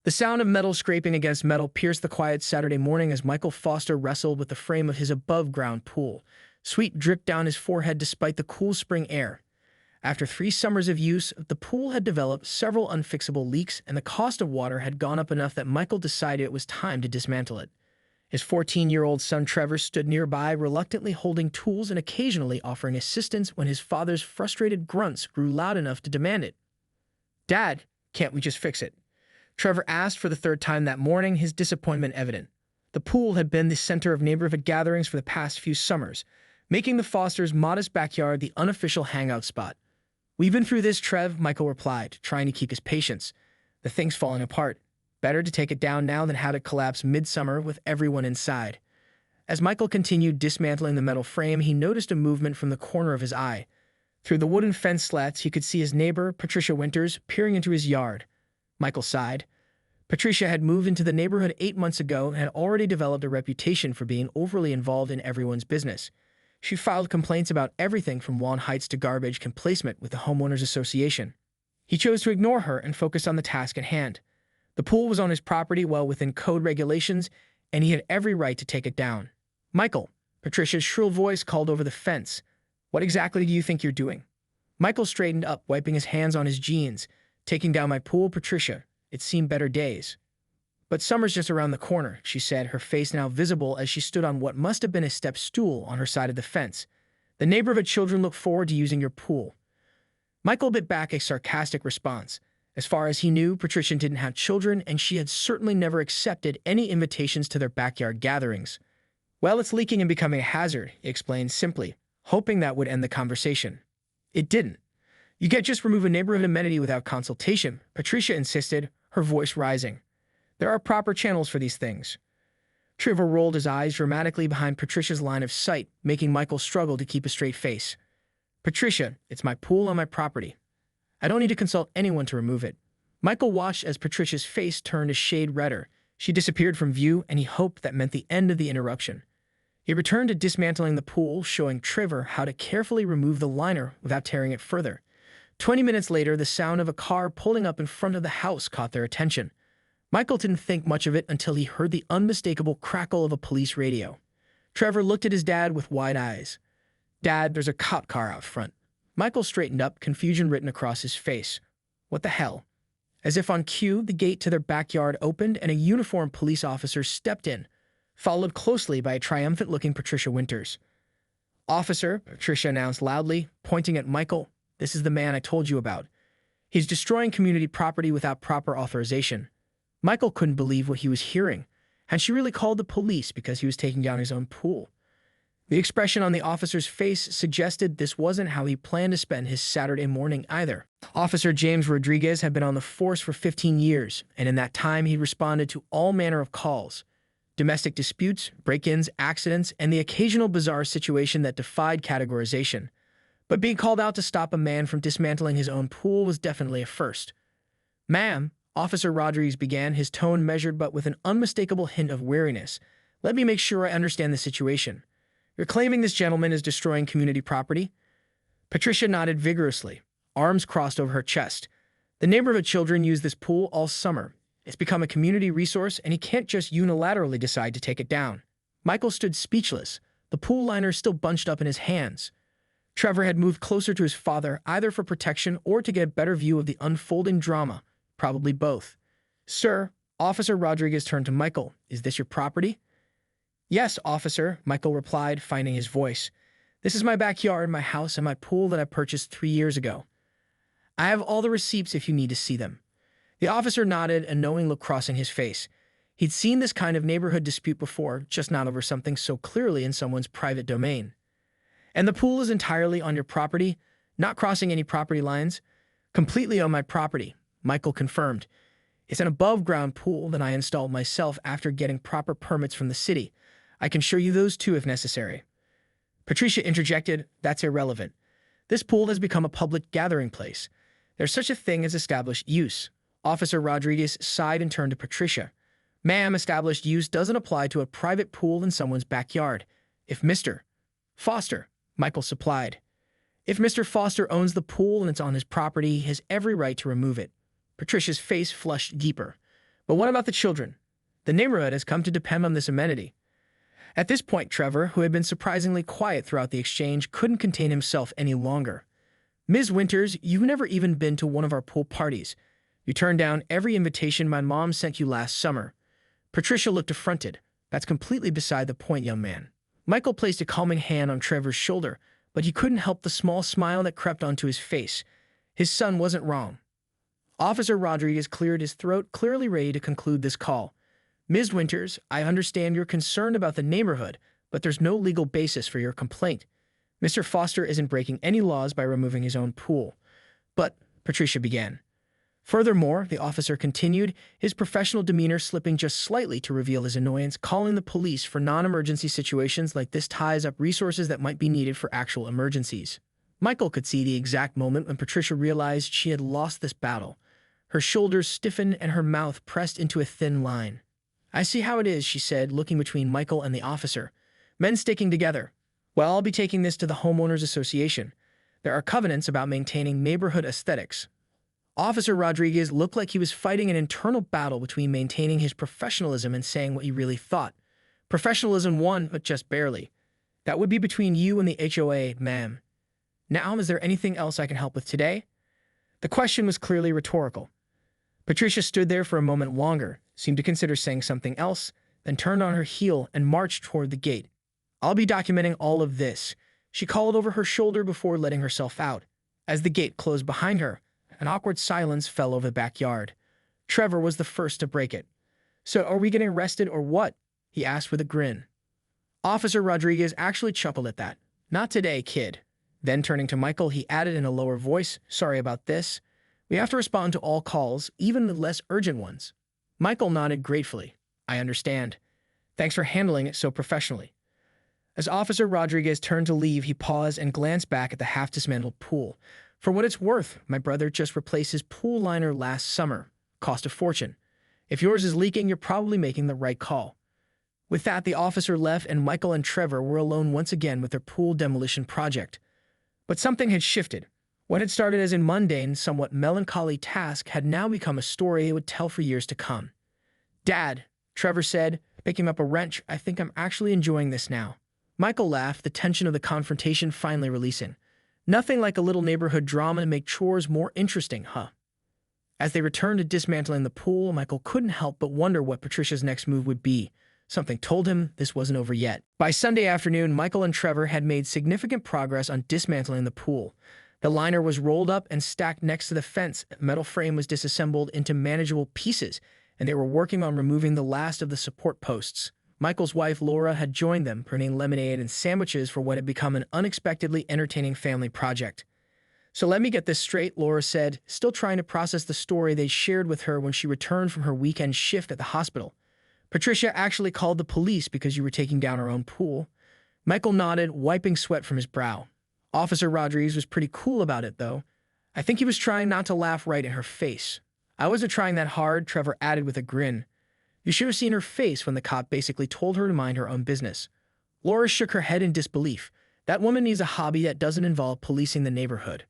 The sound of metal scraping against metal pierced the quiet Saturday morning as Michael Foster wrestled with the frame of his above-ground pool. Sweat dripped down his forehead despite the cool spring air. After 3 summers of use, the pool had developed several unfixable leaks, and the cost of water had gone up enough that Michael decided it was time to dismantle it. His 14-year-old son Trevor stood nearby, reluctantly holding tools and occasionally offering assistance when his father's frustrated grunts grew loud enough to demand it. "Dad, can't we just fix it?" Trevor asked for the 3rd time that morning, his disappointment evident. The pool had been the center of neighborhood gatherings for the past few summers, making the Fosters' modest backyard the unofficial hangout spot. "We've been through this, Trev," Michael replied, trying to keep his patience. "The thing's falling apart. Better to take it down now than have it collapse midsummer with everyone inside." As Michael continued dismantling the metal frame, he noticed a movement from the corner of his eye. Through the wooden fence slats, he could see his neighbor, Patricia Winters, peering into his yard. Michael sighed. Patricia had moved into the neighborhood 8 months ago and had already developed a reputation for being overly involved in everyone's business. She filed complaints about everything from lawn heights to garbage placement with the homeowners association. He chose to ignore her and focus on the task at hand. The pool was on his property, well within code regulations, and he had every right to take it down. "Michael," Patricia's shrill voice called over the fence. "What exactly do you think you're doing?" Michael straightened up, wiping his hands on his jeans. "Taking down my pool, Patricia. It's seen better days." "But summer's just around the corner," she said, her face now visible as she stood on what must have been a step stool on her side of the fence. "The neighborhood children look forward to using your pool." Michael bit back a sarcastic response. As far as he knew, Patricia didn't have children, and she had certainly never accepted any invitations to their backyard gatherings. "Well, it's leaking and becoming a hazard," he explained simply, hoping that would end the conversation. It didn't. "You can't just remove a neighborhood amenity without consultation," Patricia insisted, her voice rising. "There are proper channels for these things." Trevor rolled his eyes dramatically behind Patricia's line of sight, making Michael struggle to keep a straight face. "Patricia, it's my pool on my property. I don't need to consult anyone to remove it." Michael watched as Patricia's face turned a shade redder. She disappeared from view, and he hoped that meant the end of the interruption. He returned to dismantling the pool, showing Trevor how to carefully remove the liner without tearing it further. 20 minutes later, the sound of a car pulling up in front of the house caught their attention. Michael didn't think much of it until he heard the unmistakable crackle of a police radio. Trevor looked at his dad with wide eyes. "Dad, there's a cop car out front." Michael straightened up, confusion written across his face. "What the hell?" As if on cue, the gate to their backyard opened and a uniformed police officer stepped in, followed closely by a triumphant-looking Patricia Winters. "Officer," Patricia announced loudly, pointing at Michael, "this is the man I told you about. He's destroying community property without proper authorization." Michael couldn't believe what he was hearing. Had she really called the police because he was taking down his own pool? The expression on the officer's face suggested this wasn't how he planned to spend his Saturday morning either. Officer James Rodriguez had been on the force for 15 years, and in that time he responded to all manner of calls. Domestic disputes, break-ins, accidents, and the occasional bizarre situation that defied categorization. But being called out to stop a man from dismantling his own pool was definitely a first. "Ma'am," Officer Rodriguez began, his tone measured but with an unmistakable hint of weariness. "Let me make sure I understand the situation. You're claiming this gentleman is destroying community property?" Patricia nodded vigorously, arms crossed over her chest. "The neighborhood children use this pool all summer. It's become a community resource, and he can't just unilaterally decide to take it down." Michael stood speechless, the pool liner still bunched up in his hands. Trevor had moved closer to his father, either for protection or to get a better view of the unfolding drama, probably both. "Sir," Officer Rodriguez turned to Michael, "is this your property?" "Yes, officer," Michael replied, finding his voice. "This is my backyard, my house, and my pool that I purchased 3 years ago. I have all the receipts if you need to see them." The officer nodded, a knowing look crossing his face. He'd seen this kind of neighborhood dispute before, just not over something so clearly in someone's private domain. "And the pool is entirely on your property, not crossing any property lines?" "Completely on my property," Michael confirmed. "It's an above-ground pool that I installed myself after getting proper permits from the city. I can show you those too if necessary." Patricia interjected, "That's irrelevant. This pool has become a public gathering place. There's such a thing as established use." Officer Rodriguez sighed and turned to Patricia. "Ma'am, established use doesn't apply to a private pool in someone's backyard. If Mr. Foster," Michael supplied. "If Mr. Foster owns the pool and it's on his property, he has every right to remove it." Patricia's face flushed deeper. But what about the children? The neighborhood has come to depend on this amenity. At this point, Trevor, who had been surprisingly quiet throughout the exchange, couldn't contain himself any longer. Ms. Winters, you've never even been to one of our pool parties. You turned down every invitation my mom sent you last summer. Patricia looked affronted. That's completely beside the point, young man. Michael placed a calming hand on Trevor's shoulder, but he couldn't help the small smile that crept onto his face. His son wasn't wrong. Officer Rodriguez cleared his throat, clearly ready to conclude this call. Ms. Winters, I understand you're concerned about the neighborhood, but there's no legal basis for your complaint. Mr. Foster isn't breaking any laws by removing his own pool. But, Patricia began. Furthermore, the officer continued, his professional demeanor slipping just slightly to reveal his annoyance, calling the police for non-emergency situations like this ties up resources that might be needed for actual emergencies. Michael could see the exact moment when Patricia realized she had lost this battle. Her shoulders stiffened and her mouth pressed into a thin line. I see how it is, she said, looking between Michael and the officer. Men sticking together. Well, I'll be taking this to the homeowners association. There are covenants about maintaining neighborhood aesthetics. Officer Rodriguez looked like he was fighting an internal battle between maintaining his professionalism and saying what he really thought. Professionalism won, but just barely. That would be between you and the HOA, ma'am. Now, is there anything else I can help with today? The question was clearly rhetorical. Patricia stood there for a moment longer, seemed to consider saying something else, then turned on her heel and marched toward the gate. I'll be documenting all of this, she called over her shoulder before letting herself out. As the gate closed behind her, an awkward silence fell over the backyard. Trevor was the first to break it. So are we getting arrested or what? He asked with a grin. Officer Rodriguez actually chuckled at that. Not today, kid. Then turning to Michael, he added in a lower voice, sorry about this. We have to respond to all calls, even the less urgent ones. Michael nodded gratefully. I understand. Thanks for handling it so professionally. As Officer Rodriguez turned to leave, he paused and glanced back at the half-dismantled pool. For what it's worth, my brother just replaced his pool liner last summer. Cost a fortune. If yours is leaking, you're probably making the right call. With that, the officer left and Michael and Trevor were alone once again with their pool demolition project. But something had shifted. What had started as a mundane, somewhat melancholy task had now become a story they would tell for years to come. Dad, Trevor said, picking up a wrench, I think I'm actually enjoying this now. Michael laughed, the tension of the confrontation finally releasing. Nothing like a little neighborhood drama to make chores more interesting, huh? As they returned to dismantling the pool, Michael couldn't help but wonder what Patricia's next move would be. Something told him this wasn't over yet. By Sunday afternoon, Michael and Trevor had made significant progress on dismantling the pool. The liner was rolled up and stacked next to the fence, a metal frame was disassembled into manageable pieces, and they were working on removing the last of the support posts. Michael's wife, Laura, had joined them, bringing lemonade and sandwiches for what had become an unexpectedly entertaining family project. So let me get this straight, Laura said, still trying to process the story they shared with her when she returned from her weekend shift at the hospital. Patricia actually called the police because you were taking down her own pool. Michael nodded, wiping sweat from his brow. Officer Rodriguez was pretty cool about it, though. I think he was trying not to laugh right in her face. I wasn't trying that hard, Trevor added with a grin. You should have seen her face when the cop basically told her to mind her own business. Laura shook her head in disbelief. That woman needs a hobby that doesn't involve policing the neighborhood.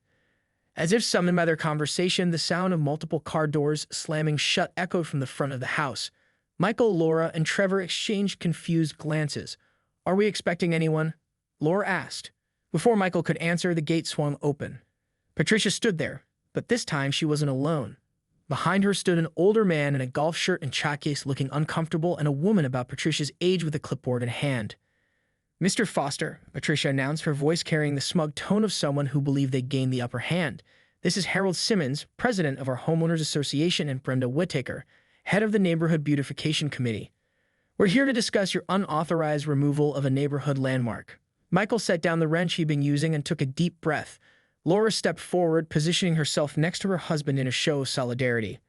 As if summoned by their conversation, the sound of multiple car doors slamming shut echoed from the front of the house. Michael, Laura, and Trevor exchanged confused glances. Are we expecting anyone? Laura asked. Before Michael could answer, the gate swung open. Patricia stood there, but this time she wasn't alone. Behind her stood an older man in a golf shirt and case looking uncomfortable and a woman about Patricia's age with a clipboard in hand. Mr. Foster, Patricia announced, her voice carrying the smug tone of someone who believed they gained the upper hand. This is Harold Simmons, president of our homeowners association, and Brenda Whittaker, head of the Neighborhood Beautification Committee. We're here to discuss your unauthorized removal of a neighborhood landmark. Michael set down the wrench he'd been using and took a deep breath. Laura stepped forward, positioning herself next to her husband in a show of solidarity.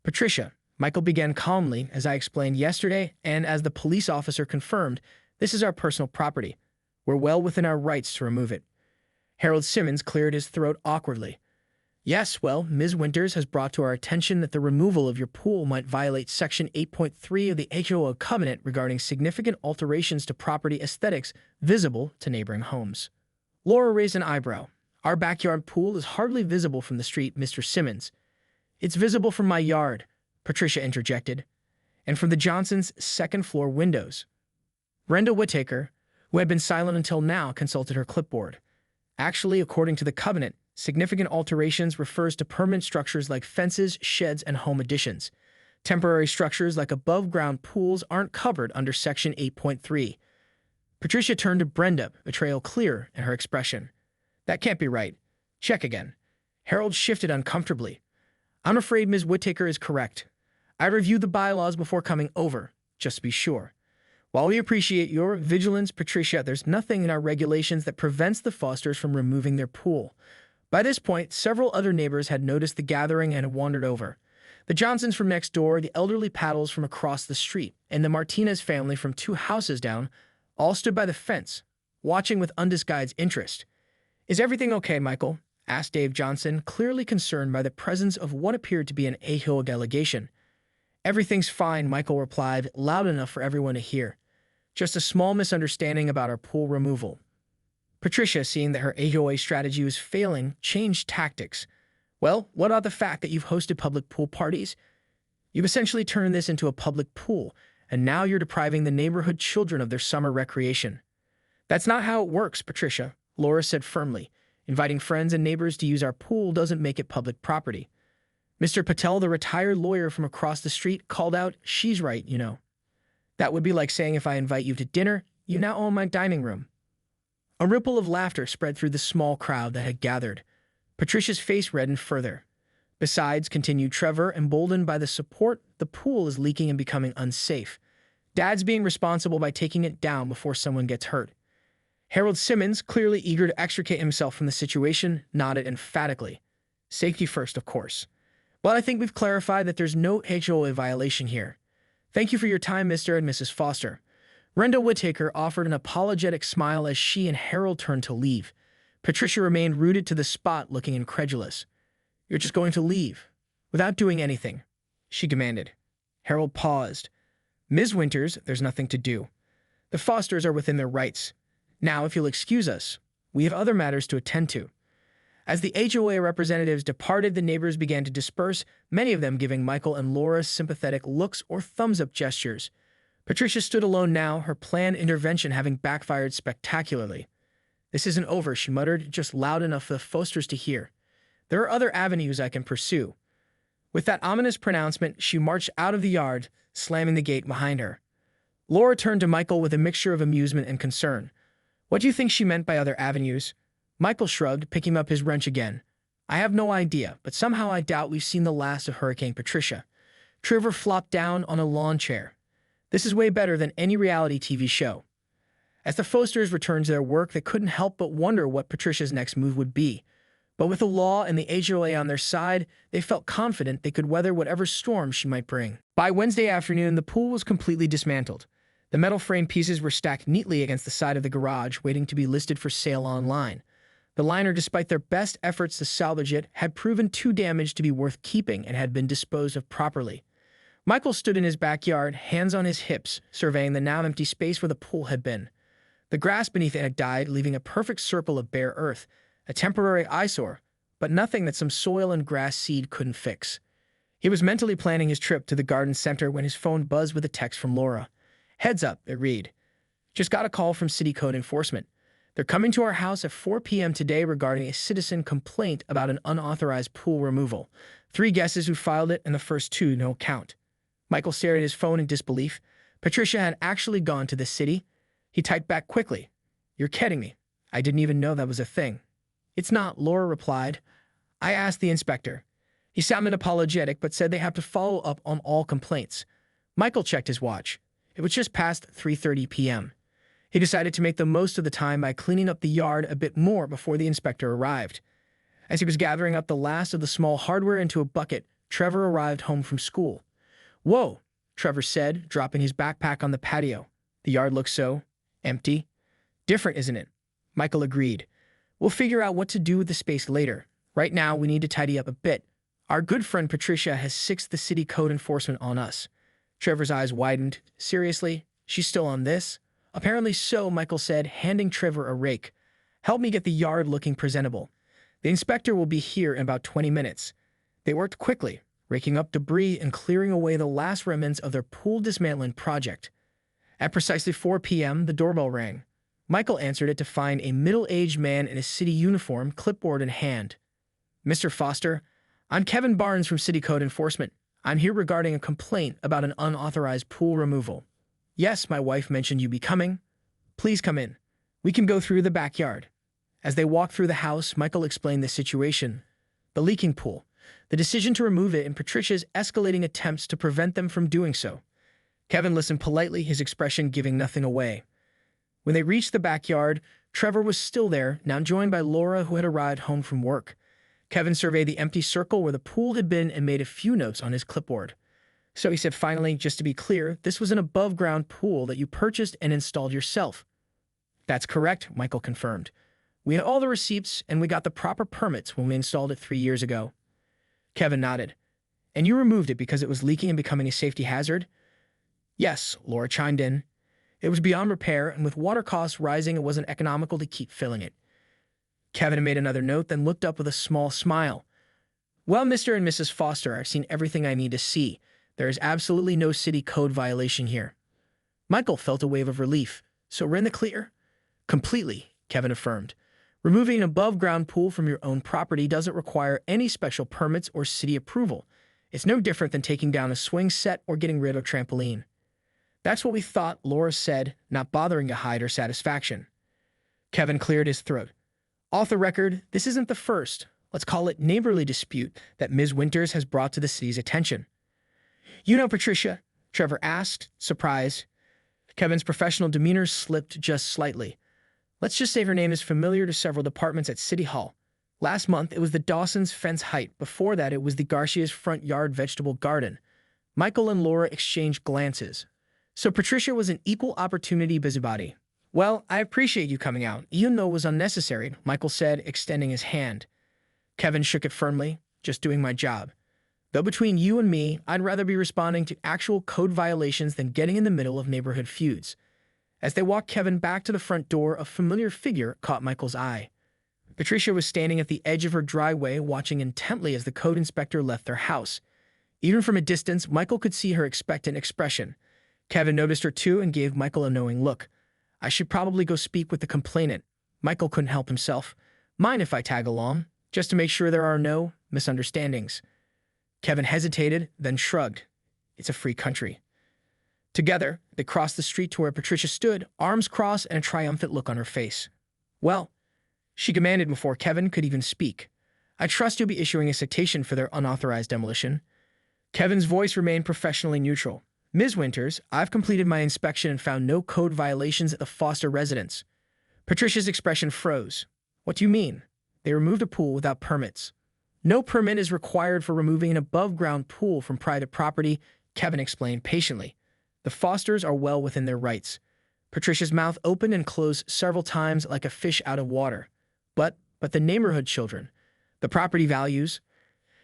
Patricia, Michael began calmly, as I explained yesterday, and as the police officer confirmed, this is our personal property. We're well within our rights to remove it. Harold Simmons cleared his throat awkwardly. Yes, well, Ms. Winters has brought to our attention that the removal of your pool might violate Section 8.3 of the HOA Covenant regarding significant alterations to property aesthetics visible to neighboring homes. Laura raised an eyebrow. Our backyard pool is hardly visible from the street, Mr. Simmons. It's visible from my yard, Patricia interjected. And from the Johnsons' second-floor windows. Brenda Whittaker, who had been silent until now, consulted her clipboard. Actually, according to the covenant, significant alterations refers to permanent structures like fences, sheds, and home additions. Temporary structures like above-ground pools aren't covered under Section 8.3. Patricia turned to Brenda, betrayal clear in her expression. That can't be right. Check again. Harold shifted uncomfortably. I'm afraid Ms. Whittaker is correct. I reviewed the bylaws before coming over, just to be sure. While we appreciate your vigilance, Patricia, there's nothing in our regulations that prevents the Fosters from removing their pool. By this point, several other neighbors had noticed the gathering and had wandered over. The Johnsons from next door, the elderly Paddles from across the street, and the Martinez family from 2 houses down all stood by the fence, watching with undisguised interest. Is everything okay, Michael? Asked Dave Johnson, clearly concerned by the presence of what appeared to be an AHO delegation. Everything's fine, Michael replied, loud enough for everyone to hear. Just a small misunderstanding about our pool removal. Patricia, seeing that her AHOA strategy was failing, changed tactics. Well, what about the fact that you've hosted public pool parties? You've essentially turned this into a public pool, and now you're depriving the neighborhood children of their summer recreation. That's not how it works, Patricia, Laura said firmly. Inviting friends and neighbors to use our pool doesn't make it public property. Mr. Patel, the retired lawyer from across the street, called out, she's right, you know. That would be like saying if I invite you to dinner, you now own my dining room. A ripple of laughter spread through the small crowd that had gathered. Patricia's face reddened further. Besides, continued Trevor, emboldened by the support, the pool is leaking and becoming unsafe. Dad's being responsible by taking it down before someone gets hurt. Harold Simmons, clearly eager to extricate himself from the situation, nodded emphatically. Safety first, of course. Well, I think we've clarified that there's no HOA violation here. Thank you for your time, Mr. and Mrs. Foster. Brenda Whittaker offered an apologetic smile as she and Harold turned to leave. Patricia remained rooted to the spot, looking incredulous. You're just going to leave, without doing anything, she demanded. Harold paused. Ms. Winters, there's nothing to do. The Fosters are within their rights. Now, if you'll excuse us, we have other matters to attend to. As the HOA representatives departed, the neighbors began to disperse, many of them giving Michael and Laura sympathetic looks or thumbs-up gestures. Patricia stood alone now, her planned intervention having backfired spectacularly. This isn't over, she muttered, just loud enough for the Fosters to hear. There are other avenues I can pursue. With that ominous pronouncement, she marched out of the yard, slamming the gate behind her. Laura turned to Michael with a mixture of amusement and concern. What do you think she meant by other avenues? Michael shrugged, picking up his wrench again. I have no idea, but somehow I doubt we've seen the last of Hurricane Patricia. Trevor flopped down on a lawn chair. This is way better than any reality TV show. As the Fosters returned to their work, they couldn't help but wonder what Patricia's next move would be. But with the law and the HOA on their side, they felt confident they could weather whatever storm she might bring. By Wednesday afternoon, the pool was completely dismantled. The metal frame pieces were stacked neatly against the side of the garage, waiting to be listed for sale online. The liner, despite their best efforts to salvage it, had proven too damaged to be worth keeping and had been disposed of properly. Michael stood in his backyard, hands on his hips, surveying the now empty space where the pool had been. The grass beneath it had died, leaving a perfect circle of bare earth, a temporary eyesore, but nothing that some soil and grass seed couldn't fix. He was mentally planning his trip to the garden center when his phone buzzed with a text from Laura. Heads up, it read. Just got a call from City Code Enforcement. They're coming to our house at 4 p.m. today regarding a citizen complaint about an unauthorized pool removal. 3 guesses who filed it, and the first 2 no count. Michael stared at his phone in disbelief. Patricia had actually gone to the city. He typed back quickly. You're kidding me. I didn't even know that was a thing. It's not, Laura replied. I asked the inspector. He sounded apologetic, but said they have to follow up on all complaints. Michael checked his watch. It was just past 3:30 p.m. He decided to make the most of the time by cleaning up the yard a bit more before the inspector arrived. As he was gathering up the last of the small hardware into a bucket, Trevor arrived home from school. Whoa, Trevor said, dropping his backpack on the patio. The yard looks so empty. Different, isn't it? Michael agreed. We'll figure out what to do with the space later. Right now, we need to tidy up a bit. Our good friend Patricia has sixed the city code enforcement on us. Trevor's eyes widened. Seriously? She's still on this? Apparently so, Michael said, handing Trevor a rake. Help me get the yard looking presentable. The inspector will be here in about 20 minutes. They worked quickly. raking up debris and clearing away the last remnants of their pool dismantling project. At precisely 4 p.m., the doorbell rang. Michael answered it to find a middle-aged man in a city uniform, clipboard in hand. "Mr. Foster, I'm Kevin Barnes from City Code Enforcement. I'm here regarding a complaint about an unauthorized pool removal." "Yes, my wife mentioned you'd be coming. Please come in. We can go through the backyard." As they walked through the house, Michael explained the situation. The leaking pool, the decision to remove it, and Patricia's escalating attempts to prevent them from doing so. Kevin listened politely, his expression giving nothing away. When they reached the backyard, Trevor was still there, now joined by Laura, who had arrived home from work. Kevin surveyed the empty circle where the pool had been and made a few notes on his clipboard. "So," he said finally, "just to be clear, this was an above-ground pool that you purchased and installed yourself." "That's correct," Michael confirmed. "We had all the receipts, and we got the proper permits when we installed it 3 years ago." Kevin nodded. "And you removed it because it was leaking and becoming a safety hazard?" "Yes," Laura chimed in. "It was beyond repair, and with water costs rising, it wasn't economical to keep filling it." Kevin made another note, then looked up with a small smile. "Well, Mr. and Mrs. Foster, I've seen everything I need to see. There is absolutely no city code violation here." Michael felt a wave of relief. "So we're in the clear?" "Completely," Kevin affirmed. "Removing an above-ground pool from your own property doesn't require any special permits or city approval. It's no different than taking down a swing set or getting rid of a trampoline." "That's what we thought," Laura said, not bothering to hide her satisfaction. Kevin cleared his throat. "Off the record, this isn't the first, let's call it neighborly dispute, that Ms. Winters has brought to the city's attention." "You know Patricia?" Trevor asked, surprised. Kevin's professional demeanor slipped just slightly. "Let's just say her name is familiar to several departments at City Hall. Last month, it was the Dawson's fence height. Before that, it was the Garcia's front yard vegetable garden." Michael and Laura exchanged glances. So Patricia was an equal opportunity busybody. "Well, I appreciate you coming out, even though it was unnecessary," Michael said, extending his hand. Kevin shook it firmly. "Just doing my job. Though between you and me, I'd rather be responding to actual code violations than getting in the middle of neighborhood feuds." As they walked Kevin back to the front door, a familiar figure caught Michael's eye. Patricia was standing at the edge of her driveway, watching intently as the code inspector left their house. Even from a distance, Michael could see her expectant expression. Kevin noticed her too and gave Michael a knowing look. "I should probably go speak with the complainant." Michael couldn't help himself. "Mind if I tag along, just to make sure there are no misunderstandings?" Kevin hesitated, then shrugged. It's a free country. Together, they crossed the street to where Patricia stood, arms crossed and a triumphant look on her face. "Well," she commanded before Kevin could even speak, "I trust you'll be issuing a citation for their unauthorized demolition." Kevin's voice remained professionally neutral. "Ms. Winters, I've completed my inspection and found no code violations at the Foster residence." Patricia's expression froze. "What do you mean?" "They removed a pool without permits." "No permit is required for removing an above-ground pool from private property," Kevin explained patiently. "The Fosters are well within their rights." Patricia's mouth opened and closed several times like a fish out of water. But the neighborhood children, the property values."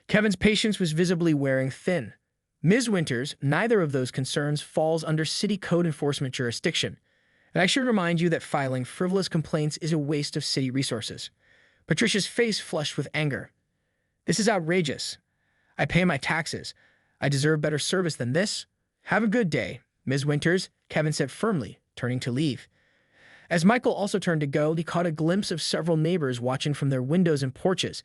Kevin's patience was visibly wearing thin. "Ms. Winters, neither of those concerns falls under city code enforcement jurisdiction. And I should remind you that filing frivolous complaints is a waste of city resources." Patricia's face flushed with anger. "This is outrageous. I pay my taxes. I deserve better service than this. Have a good day, Ms. Winters," Kevin said firmly, turning to leave. As Michael also turned to go, he caught a glimpse of several neighbors watching from their windows and porches.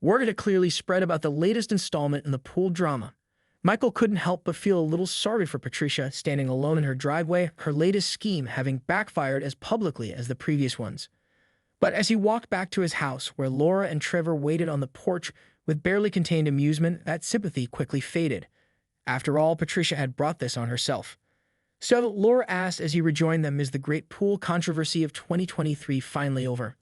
Word had clearly spread about the latest installment in the pool drama. Michael couldn't help but feel a little sorry for Patricia, standing alone in her driveway, her latest scheme having backfired as publicly as the previous ones. But as he walked back to his house, where Laura and Trevor waited on the porch with barely contained amusement, that sympathy quickly faded. After all, Patricia had brought this on herself. "So," Laura asked as he rejoined them, "is the great pool controversy of 2023 finally over?"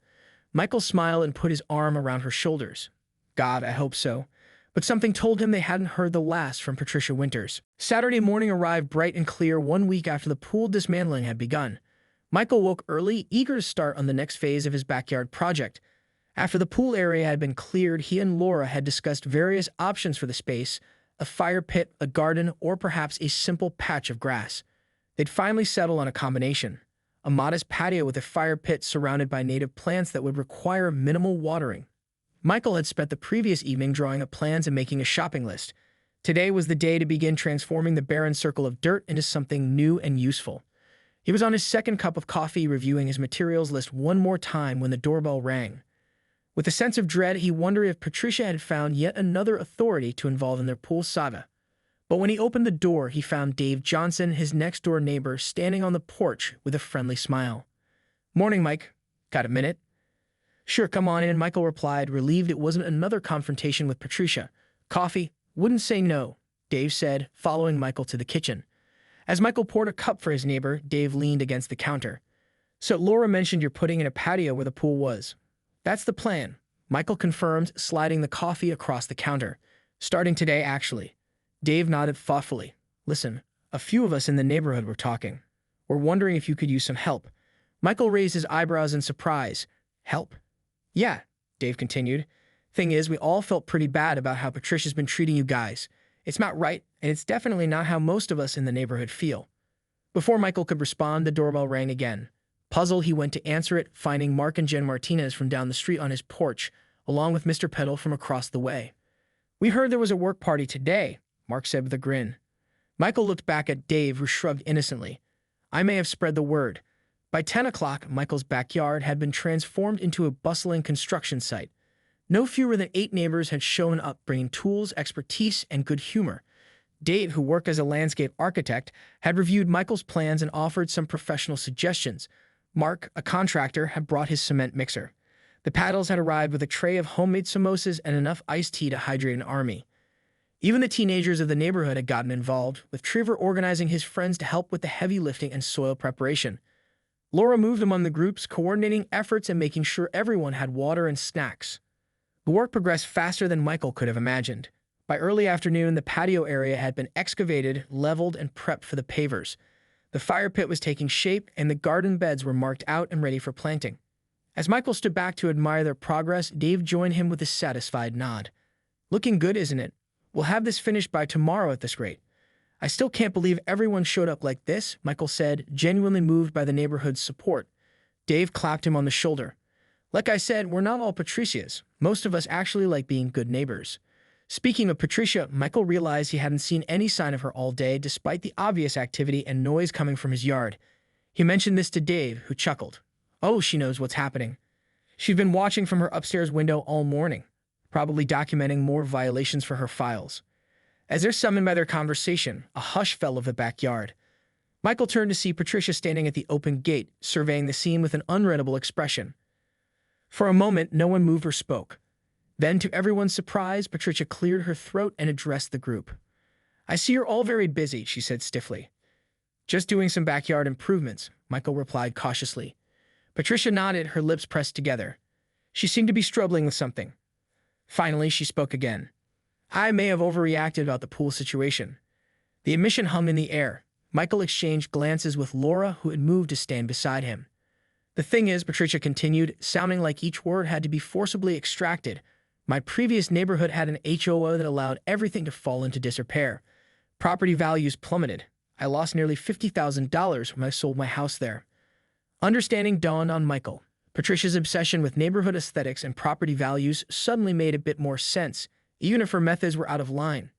Michael smiled and put his arm around her shoulders. "God, I hope so." But something told him they hadn't heard the last from Patricia Winters. Saturday morning arrived bright and clear 1 week after the pool dismantling had begun. Michael woke early, eager to start on the next phase of his backyard project. After the pool area had been cleared, he and Laura had discussed various options for the space: a fire pit, a garden, or perhaps a simple patch of grass. They'd finally settled on a combination: a modest patio with a fire pit surrounded by native plants that would require minimal watering. Michael had spent the previous evening drawing up plans and making a shopping list. Today was the day to begin transforming the barren circle of dirt into something new and useful. He was on his second cup of coffee, reviewing his materials list one more time when the doorbell rang. With a sense of dread, he wondered if Patricia had found yet another authority to involve in their pool saga. But when he opened the door, he found Dave Johnson, his next-door neighbor, standing on the porch with a friendly smile. "Morning, Mike. Got a minute?" "Sure, come on in," Michael replied, relieved it wasn't another confrontation with Patricia. "Coffee? Wouldn't say no," Dave said, following Michael to the kitchen. As Michael poured a cup for his neighbor, Dave leaned against the counter. "So Laura mentioned you're putting in a patio where the pool was." "That's the plan," Michael confirmed, sliding the coffee across the counter. "Starting today, actually." Dave nodded thoughtfully. "Listen, a few of us in the neighborhood were talking. We're wondering if you could use some help." Michael raised his eyebrows in surprise. "Help?" "Yeah," Dave continued. "Thing is, we all felt pretty bad about how Patricia's been treating you guys. It's not right, and it's definitely not how most of us in the neighborhood feel." Before Michael could respond, the doorbell rang again. Puzzled, he went to answer it, finding Mark and Jen Martinez from down the street on his porch, along with Mr. Peddle from across the way. "We heard there was a work party today," Mark said with a grin. Michael looked back at Dave, who shrugged innocently. "I may have spread the word." By 10 o'clock, Michael's backyard had been transformed into a bustling construction site. No fewer than 8 neighbors had shown up, bringing tools, expertise, and good humor. Dave, who worked as a landscape architect, had reviewed Michael's plans and offered some professional suggestions. Mark, a contractor, had brought his cement mixer. The paddles had arrived with a tray of homemade samosas and enough iced tea to hydrate an army. Even the teenagers of the neighborhood had gotten involved, with Trevor organizing his friends to help with the heavy lifting and soil preparation. Laura moved among the groups, coordinating efforts and making sure everyone had water and snacks. The work progressed faster than Michael could have imagined. By early afternoon, the patio area had been excavated, leveled, and prepped for the pavers. The fire pit was taking shape, and the garden beds were marked out and ready for planting. As Michael stood back to admire their progress, Dave joined him with a satisfied nod. "Looking good, isn't it? We'll have this finished by tomorrow at this rate." "I still can't believe everyone showed up like this," Michael said, genuinely moved by the neighborhood's support. Dave clapped him on the shoulder. "Like I said, we're not all Patricias. Most of us actually like being good neighbors." Speaking of Patricia, Michael realized he hadn't seen any sign of her all day, despite the obvious activity and noise coming from his yard. He mentioned this to Dave, who chuckled. "Oh, she knows what's happening. She'd been watching from her upstairs window all morning, probably documenting more violations for her files." As they're summoned by their conversation, a hush fell over the backyard. Michael turned to see Patricia standing at the open gate, surveying the scene with an unreadable expression. For a moment, no one moved or spoke. Then, to everyone's surprise, Patricia cleared her throat and addressed the group. "I see you're all very busy," she said stiffly. "Just doing some backyard improvements," Michael replied cautiously. Patricia nodded, her lips pressed together. She seemed to be struggling with something. Finally, she spoke again. "I may have overreacted about the pool situation." The admission hung in the air. Michael exchanged glances with Laura, who had moved to stand beside him. "The thing is," Patricia continued, sounding like each word had to be forcibly extracted, "my previous neighborhood had an HOA that allowed everything to fall into disrepair. Property values plummeted. I lost nearly $50,000 when I sold my house there." Understanding dawned on Michael. Patricia's obsession with neighborhood aesthetics and property values suddenly made a bit more sense, even if her methods were out of line.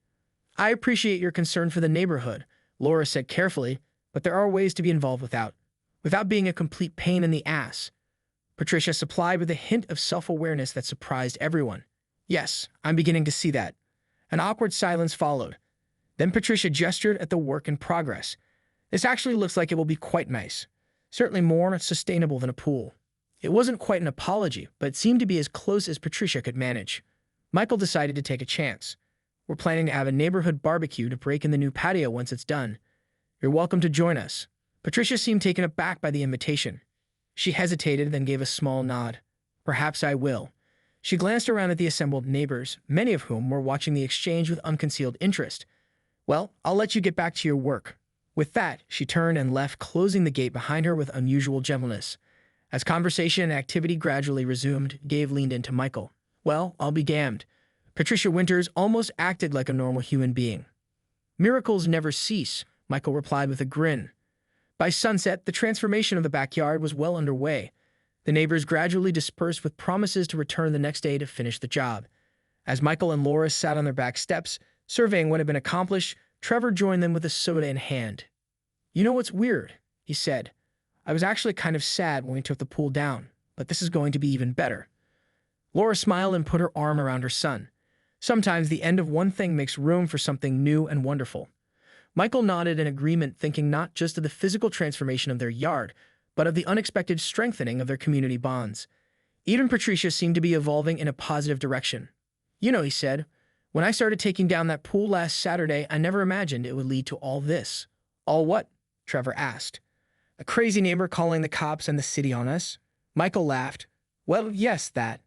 "I appreciate your concern for the neighborhood," Laura said carefully, "but there are ways to be involved without being a complete pain in the ass." Patricia supplied with a hint of self-awareness that surprised everyone. "Yes, I'm beginning to see that." An awkward silence followed. Then Patricia gestured at the work in progress. "This actually looks like it will be quite nice. Certainly more sustainable than a pool." It wasn't quite an apology, but it seemed to be as close as Patricia could manage. Michael decided to take a chance. "We're planning to have a neighborhood barbecue to break in the new patio once it's done. You're welcome to join us." Patricia seemed taken aback by the invitation. She hesitated, then gave a small nod. "Perhaps I will." She glanced around at the assembled neighbors, many of whom were watching the exchange with unconcealed interest. "Well, I'll let you get back to your work." With that, she turned and left, closing the gate behind her with unusual gentleness. As conversation and activity gradually resumed, Dave leaned into Michael. "Well, I'll be damned." Patricia Winters almost acted like a normal human being. "Miracles never cease," Michael replied with a grin. By sunset, the transformation of the backyard was well underway. The neighbors gradually dispersed with promises to return the next day to finish the job. As Michael and Laura sat on their back steps, Surveying what had been accomplished, Trevor joined them with a soda in hand. "You know what's weird?" he said. "I was actually kind of sad when we took the pool down, but this is going to be even better." Laura smiled and put her arm around her son. Sometimes the end of one thing makes room for something new and wonderful. Michael nodded in agreement, thinking not just of the physical transformation of their yard, but of the unexpected strengthening of their community bonds. Even Patricia seemed to be evolving in a positive direction. "You know," he said, "when I started taking down that pool last Saturday, I never imagined it would lead to all this." "All what?" Trevor asked. "A crazy neighbor calling the cops and the city on us?" Michael laughed. "Well, yes, that.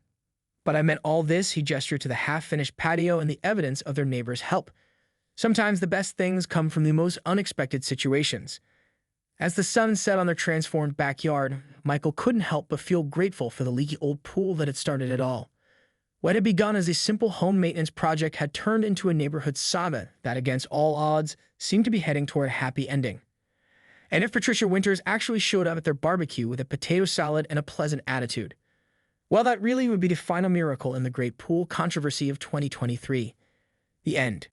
But I meant all this," he gestured to the half-finished patio and the evidence of their neighbor's help. "Sometimes the best things come from the most unexpected situations." As the sun set on their transformed backyard, Michael couldn't help but feel grateful for the leaky old pool that had started it all. What had begun as a simple home maintenance project had turned into a neighborhood saga that, against all odds, seemed to be heading toward a happy ending. And if Patricia Winters actually showed up at their barbecue with a potato salad and a pleasant attitude, well, that really would be the final miracle in the great pool controversy of 2023. The end.